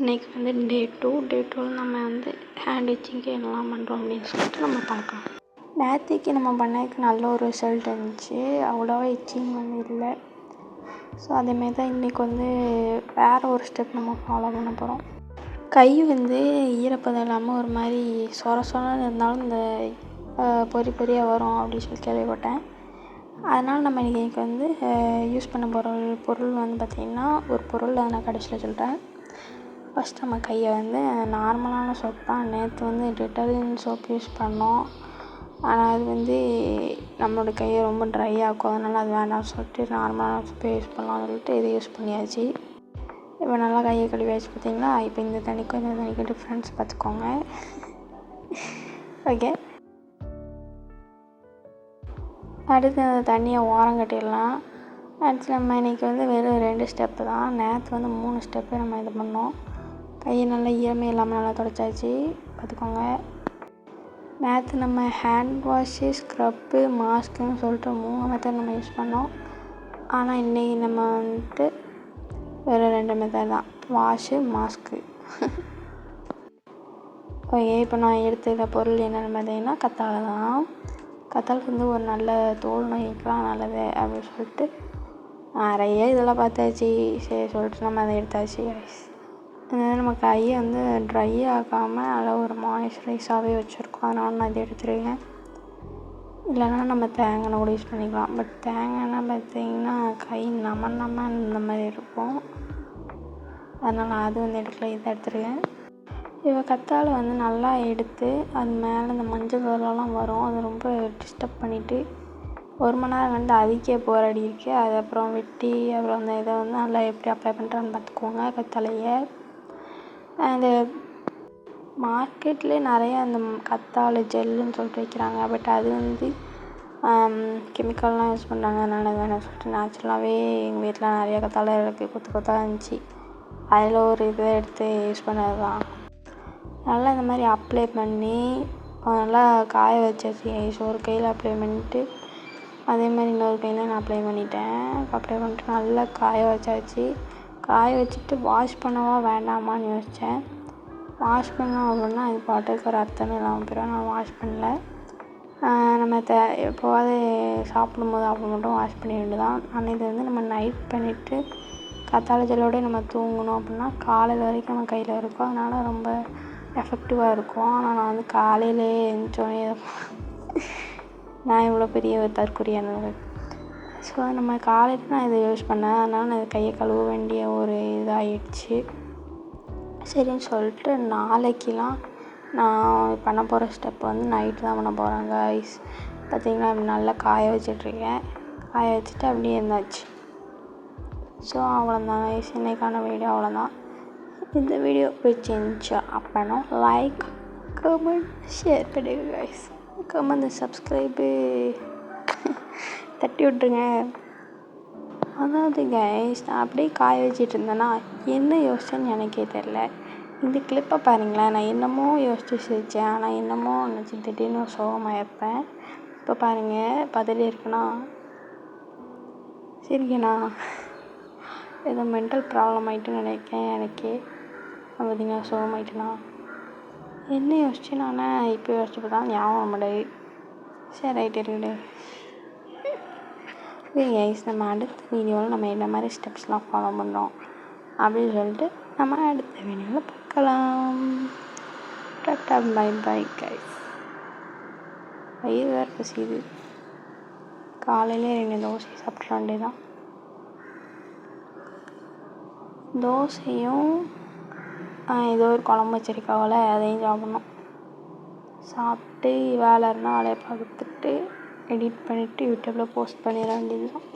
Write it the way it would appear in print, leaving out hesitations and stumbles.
இன்றைக்கி வந்து டே 2 நம்ம வந்து ஹேண்ட் வச்சிங்க்கு என்னெல்லாம் பண்ணுறோம் அப்படின்னு சொல்லிட்டு நம்ம பார்க்கலாம். நேற்றுக்கு நம்ம பண்ணதுக்கு நல்ல ஒரு ரிசல்ட் இருந்துச்சு, அவ்வளோவா இச்சிங் வந்து இல்லை. ஸோ அதேமாரி தான் இன்றைக்கி வந்து வேறு ஒரு ஸ்டெப் நம்ம ஃபாலோ பண்ண போகிறோம். கை வந்து ஈரப்பதம் இல்லாமல் ஒரு மாதிரி சொரன்னு இருந்தாலும் இந்த பொறியாக வரும் அப்படின்னு சொல்லி கேள்விப்பட்டேன். அதனால் நம்ம இன்றைக்கி வந்து யூஸ் பண்ண போகிற பொருள் வந்து பார்த்திங்கன்னா ஒரு பொருள் அதை நான் கடைசியில் சொல்கிறேன். ஃபஸ்ட் நம்ம கையை வந்து நார்மலான சோப் தான். நேற்று வந்து டிட்டர்ஜென்ட் சோப் யூஸ் பண்ணோம், ஆனால் அது வந்து நம்மளோட கையை ரொம்ப ட்ரை ஆக்கும். அதனால் அது வேண்டாம்னு சொல்லிட்டு நார்மலான சோப்பை யூஸ் பண்ணலாம்னு சொல்லிட்டு இதை யூஸ் பண்ணியாச்சு. இப்போ நல்லா கையை கழுவியாச்சு பார்த்தீங்களா. இப்போ இந்த தண்ணிக்கும் இந்த தண்ணிக்கும் டிஃப்ரென்ஸ் பார்த்துக்கோங்க. ஓகே, அடுத்து அந்த தண்ணியை ஓரம் கட்டிடலாம். அடுத்து நம்ம இன்றைக்கி வந்து வெறும் 2 ஸ்டெப்பு தான். நேற்று வந்து 3 ஸ்டெப்பு நம்ம இது பண்ணோம். கையை நல்லா ஈரமே இல்லாமல் நல்லா துடைச்சாச்சு பார்த்துக்கோங்க. நேற்று நம்ம ஹேண்ட் வாஷு, ஸ்க்ரப்பு, மாஸ்க்குன்னு சொல்லிட்டு 3 மெத்தட் நம்ம யூஸ் பண்ணோம். ஆனால் இன்றைக்கி நம்ம வந்துட்டு வெறும் 2 மெத்தட் தான், வாஷு, மாஸ்க்கு. ஓகே, இப்போ நான் எடுத்துக்கிற பொருள் என்னென்னு பார்த்தீங்கன்னா கத்தாழை தான். கத்தாழை வந்து ஒரு நல்ல தோல் நோய்க்கெலாம் நல்லது அப்படின்னு சொல்லிட்டு நிறைய இதெல்லாம் பார்த்தாச்சு. சரி சொல்லிட்டு நம்ம அதை எடுத்தாச்சு. நம்ம கையை வந்து ட்ரை ஆகாமல் நல்லா ஒரு மாய்ஸ்சரைஸாகவே வச்சுருக்கோம், அதனால நான் இதை எடுத்துருக்கேன். இல்லைனா நம்ம தேங்காய் எண்ணெய் கூட யூஸ் பண்ணிக்கலாம். பட் தேங்காய் எண்ணெய் பார்த்திங்கன்னா கை நம்ம இந்த மாதிரி இருக்கும், அதனால் அது வந்து எடுக்கல, இதை எடுத்துருக்கேன். இப்போ கத்தாழை வந்து நல்லா எடுத்து அது மேலே இந்த மஞ்சள் கலர்லாம் வரும், அது ரொம்ப டிஸ்டர்ப் பண்ணிவிட்டு 1 மணி நேரம் வந்து அதுக்கே போராடி இருக்கு. அது அப்புறம் வெட்டி அப்புறம் அந்த இதை வந்து நல்லா எப்படி அப்ளை பண்ணுறான்னு பார்த்துக்கோங்க கத்தாழையை. அந்த மார்க்கெட்லேயே நிறைய அந்த கத்தாழை ஜெல்லுன்னு சொல்லிட்டு வைக்கிறாங்க, பட் அது வந்து கெமிக்கல்லாம் யூஸ் பண்ணுறாங்க, அதனால் வேணாம்னு சொல்லிட்டு நேச்சுரலாகவே எங்கள் வீட்டில் நிறைய கத்தாழை இருக்குது, கொத்தாக இருந்துச்சு, அதில் ஒரு இதை எடுத்து யூஸ் பண்ணது தான். நல்லா இந்த மாதிரி அப்ளை பண்ணி நல்லா காய வச்சாச்சு. ஒரு கையில் அப்ளை பண்ணிவிட்டு அதே மாதிரி இன்னொரு கையில் நான் அப்ளை பண்ணிட்டு நல்லா காய வச்சாச்சு. காய வச்சுட்டு வாஷ் பண்ணவா வேண்டாமான்னு யோசித்தேன். வாஷ் பண்ணோம் அப்படின்னா இது பாட்டுக்கு ஒரு அர்த்தமே இல்லாமல் போயிடும், நான் வாஷ் பண்ணல. நம்ம எப்போவாது சாப்பிடும்போது அப்போ மட்டும் வாஷ் பண்ண வேண்டியதான். ஆனால் இது வந்து நம்ம நைட் பண்ணிவிட்டு கத்தாழை ஜெல்லோடய நம்ம தூங்கணும் அப்படின்னா காலையில் வரைக்கும் நம்ம கையில் இருக்கும், அதனால் ரொம்ப எஃபெக்டிவாக இருக்கும். ஆனால் நான் வந்து காலையிலே எழுந்திரிச்சோன்னே நான் இவ்வளோ பெரிய ஒரு தற்குறியானது. ஸோ நம்ம காலையில் நான் இதை யூஸ் பண்ணேன், அதனால் நான் இதை கையை கழுவ வேண்டிய ஒரு இதாகிடுச்சு. சரின்னு சொல்லிட்டு நாளைக்கெலாம் நான் பண்ண போகிற ஸ்டெப் வந்து நைட்டு தான் பண்ண போகிறேன் கைஸ். பார்த்திங்கன்னா அப்படி நல்லா காய வச்சிட்ருக்கேன், காய வச்சுட்டு அப்படியே இருந்தாச்சு. ஸோ அவ்வளோதான் கைஸ், இன்றைக்கான வீடியோ அவ்வளோதான். இந்த வீடியோ பிடிச்சிருந்துச்சா அப்படின்னா லைக், கமெண்ட், ஷேர் பண்ணுங்க கைஸ். கமெண்ட், சப்ஸ்கிரைபு தட்டி விட்ருங்க. அதாவது கைஸ், நான் அப்படியே காய வச்சிட்டு இருந்தேன்னா என்ன யோசிச்சேன்னு எனக்கே தெரில. இந்த கிளிப்பை பாருங்களேன், நான் என்னமோ யோசிச்சு சிரித்தேன், ஆனால் என்னமோ நினச்சி திடீர்னு சோகமாக இருப்பேன். இப்போ பாருங்கள், பதிலே இருக்குண்ணா சரிங்கண்ணா, ஏதோ மென்டல் ப்ராப்ளம் ஆகிட்டுன்னு நினைக்கிறேன் எனக்கே. பார்த்திங்கன்னா சோகமாயிட்டுண்ணா என்ன யோசிச்சு நான் இப்போ யோசிச்சு பார்த்தா ஞாபகம் மாட்டேங்குது. சரி ரைட்டு இருக்குது. கைஸ், நம்ம அடுத்த வீடியோவில் நம்ம என்ன மாதிரி ஸ்டெப்ஸ்லாம் ஃபாலோ பண்ணுறோம் அப்படின்னு சொல்லிட்டு நம்ம அடுத்த வீடியோவில் பார்க்கலாம். Tata, bye bye guys. வயிறு வேறு பசியுது, காலையிலே 2 தோசை சாப்பிட்ற வேண்டியதான். தோசையும் ஏதோ ஒரு குழம்பு வச்சிருக்காவில் அதையும் சாப்பிட்ணும். சாப்பிட்டு வேலை இருந்தால் வேலையை பார்த்துட்டு எடிட் பண்ணிவிட்டு யூடியூப்பில் போஸ்ட் பண்ணிட வேண்டியது தான்.